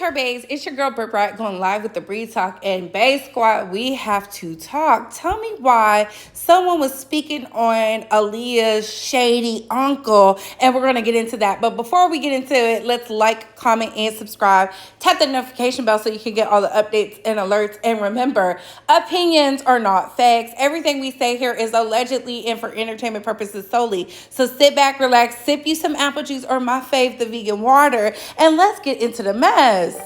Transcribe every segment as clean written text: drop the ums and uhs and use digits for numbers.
her, babes? It's your girl, Britt Bright, going live with the Breed Talk. And, Babe Squad, we have to talk. Tell me why someone was speaking on Aaliyah's shady uncle. And we're going to get into that. But before we get into it, let's like, comment, and subscribe. Tap the notification bell so you can get all the updates and alerts. And remember, opinions are not facts. Everything we say here is allegedly and for entertainment purposes solely. So sit back, relax, sip you some apple juice or my fave, the vegan water, and let's get into the mess.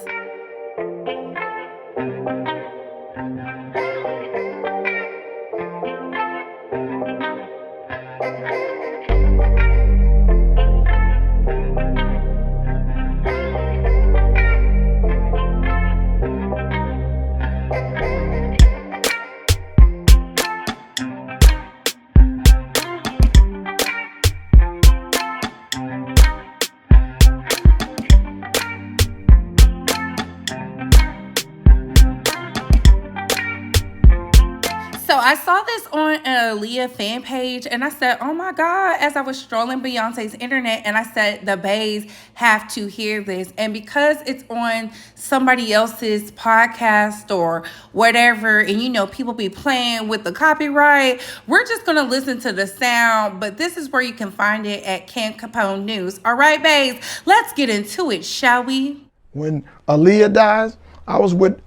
So I saw this on an Aaliyah fan page and I said, oh my God, as I was strolling Beyonce's internet, and I said, the bays have to hear this. And because it's on somebody else's podcast or whatever, and you know, people be playing with the copyright, we're just going to listen to the sound. But this is where you can find it at Cam Capone News. All right, bays, let's get into it, shall we? When Aaliyah dies, I was with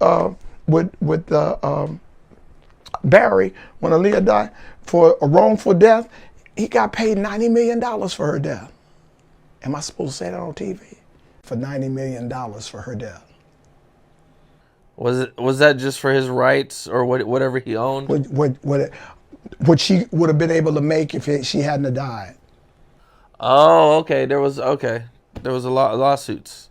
Barry, when Aaliyah died, for a wrongful death. He got paid $90 million for her death. Am I supposed to say that on TV? For $90 million for her death. Was that just for his rights or whatever he owned? What she would have been able to make if she hadn't have died. Oh, okay. There was a lot of lawsuits.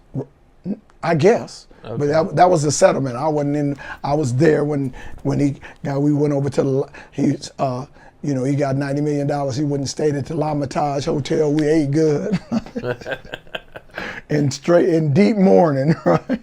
I guess. Okay. But that was the settlement. I wasn't in. I was there when we went over to he got $90 million. He wouldn't stayed at the L'Hermitage Hotel. We ate good, in deep mourning, right?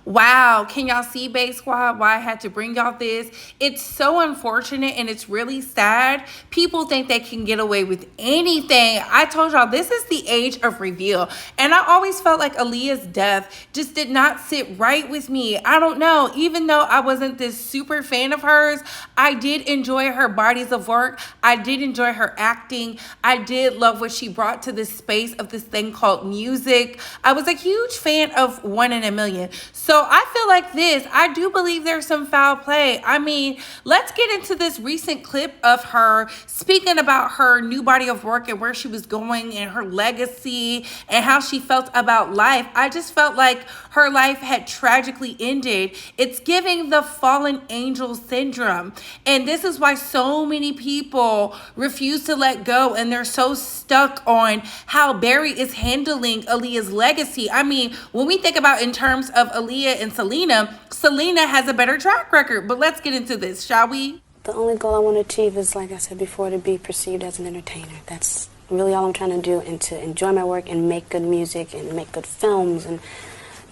Wow, can y'all see, Babe Squad, why I had to bring y'all this? It's so unfortunate and it's really sad. People think they can get away with anything. I told y'all, this is the age of reveal. And I always felt like Aaliyah's death just did not sit right with me. I don't know. Even though I wasn't this super fan of hers, I did enjoy her bodies of work. I did enjoy her acting. I did love what she brought to this space of this thing called music. I was a huge fan of One in a Million. So I feel like I do believe there's some foul play. I mean, let's get into this recent clip of her speaking about her new body of work and where she was going and her legacy and how she felt about life. I just felt like her life had tragically ended. It's giving the fallen angel syndrome. And this is why so many people refuse to let go, and they're so stuck on how Barry is handling Aaliyah's legacy. I mean, when we think about in terms of Aaliyah and Selena has a better track record. But let's get into this, shall we? The only goal I want to achieve is, like I said before, to be perceived as an entertainer. That's really all I'm trying to do, and to enjoy my work and make good music and make good films and,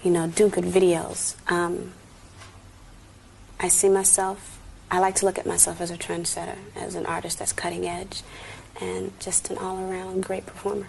do good videos. I like to look at myself as a trendsetter, as an artist that's cutting edge, and just an all-around great performer.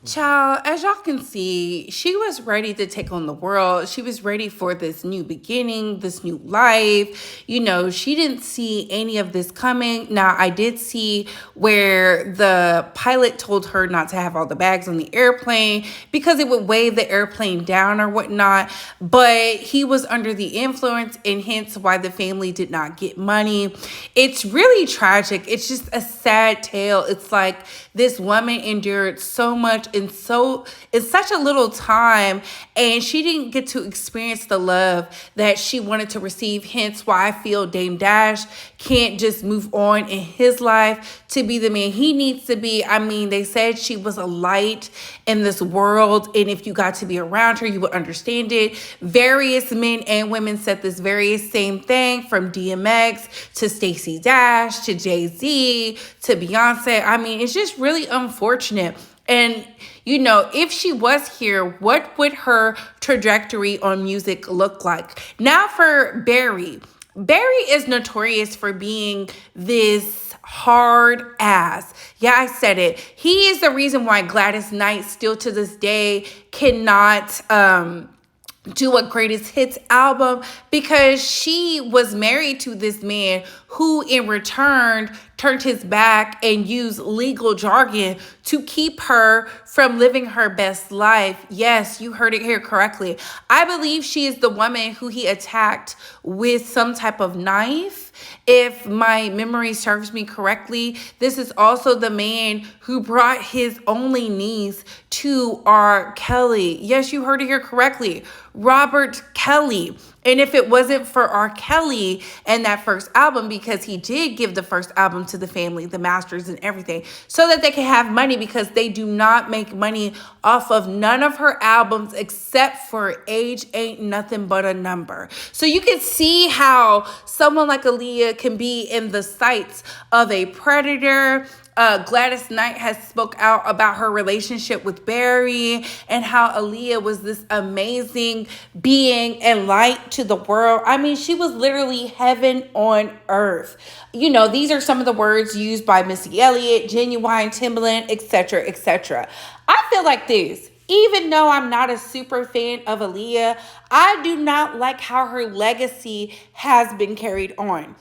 Child, as y'all can see, she was ready to take on the world. She was ready for this new beginning, this new life. She didn't see any of this coming. Now, I did see where the pilot told her not to have all the bags on the airplane because it would weigh the airplane down or whatnot. But he was under the influence, and hence why the family did not get money. It's really tragic. It's just a sad tale. It's like this woman endured so much in such a little time, and she didn't get to experience the love that she wanted to receive. Hence why I feel Dame Dash can't just move on in his life to be the man he needs to be. I mean, they said she was a light in this world, and if you got to be around her, you would understand it. Various men and women said this very same thing, from DMX to Stacey Dash to Jay-Z to Beyonce. I mean, it's just really unfortunate. And, if she was here, what would her trajectory on music look like? Now for Barry. Barry is notorious for being this hard ass. Yeah, I said it. He is the reason why Gladys Knight still to this day cannot do a greatest hits album, because she was married to this man who in return turned his back and used legal jargon to keep her from living her best life. Yes, you heard it here correctly. I believe she is the woman who he attacked with some type of knife. If my memory serves me correctly, this is also the man who brought his only niece to R. Kelly. Yes, you heard it here correctly. Robert Kelly. And if it wasn't for R. Kelly and that first album, because he did give the first album to the family, the masters and everything, so that they can have money, because they do not make money off of none of her albums except for Age Ain't Nothing But a Number. So you can see how someone like Aaliyah can be in the sights of a predator. Gladys Knight has spoke out about her relationship with Barry and how Aaliyah was this amazing being and light to the world. I mean, she was literally heaven on earth. You know, these are some of the words used by Missy Elliott, Genuine, Timbaland, etc., etc. I feel like this. Even though I'm not a super fan of Aaliyah, I do not like how her legacy has been carried on.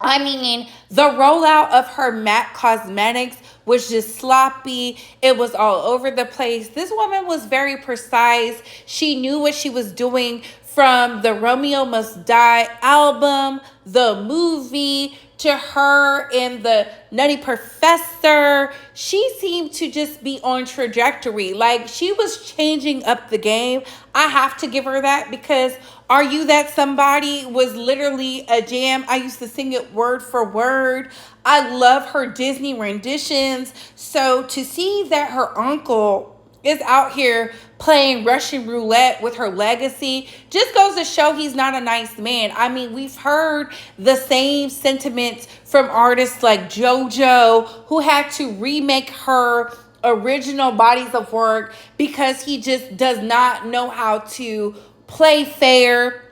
I mean, the rollout of her MAC Cosmetics was just sloppy. It was all over the place. This woman was very precise. She knew what she was doing, from the Romeo Must Die album, the movie, to her and the Nutty Professor. She seemed to just be on trajectory. Like, she was changing up the game. I have to give her that, because Are You That Somebody was literally a jam. I used to sing it word for word. I love her Disney renditions. So to see that her uncle is out here playing Russian roulette with her legacy just goes to show he's not a nice man. I mean, we've heard the same sentiments from artists like JoJo, who had to remake her original bodies of work because he just does not know how to play fair.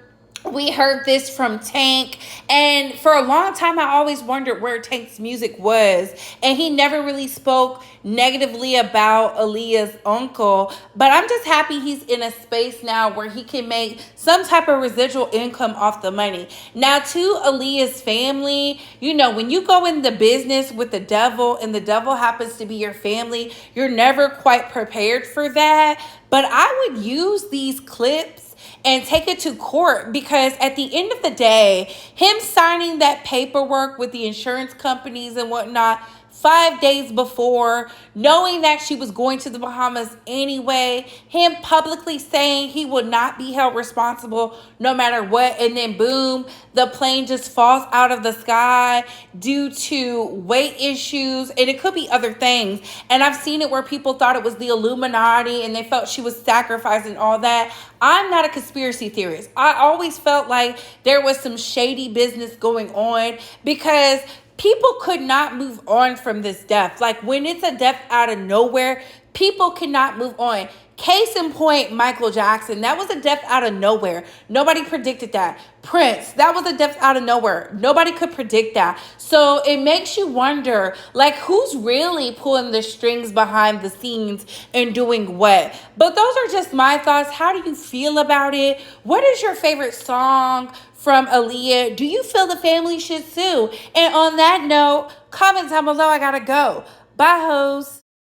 We heard this from Tank, and for a long time I always wondered where Tank's music was, and he never really spoke negatively about Aaliyah's uncle. But I'm just happy he's in a space now where he can make some type of residual income off the money. Now, to Aaliyah's family, you know, when you go in the business with the devil and the devil happens to be your family, you're never quite prepared for that. But I would use these clips and take it to court, because at the end of the day, him signing that paperwork with the insurance companies and whatnot 5 days before, knowing that she was going to the Bahamas anyway, him publicly saying he would not be held responsible no matter what, and then boom, the plane just falls out of the sky due to weight issues, and it could be other things. And I've seen it where people thought it was the Illuminati and they felt she was sacrificing all that. I'm not a conspiracy theorist. I always felt like there was some shady business going on, because people could not move on from this death. Like, when it's a death out of nowhere, people cannot move on. Case in point, Michael Jackson. That was a death out of nowhere. Nobody predicted that. Prince, that was a death out of nowhere. Nobody could predict that. So it makes you wonder, like, who's really pulling the strings behind the scenes and doing what? But those are just my thoughts. How do you feel about it? What is your favorite song from Aaliyah? Do you feel the family should sue? And on that note, comment down below. I gotta go. Bye, hoes.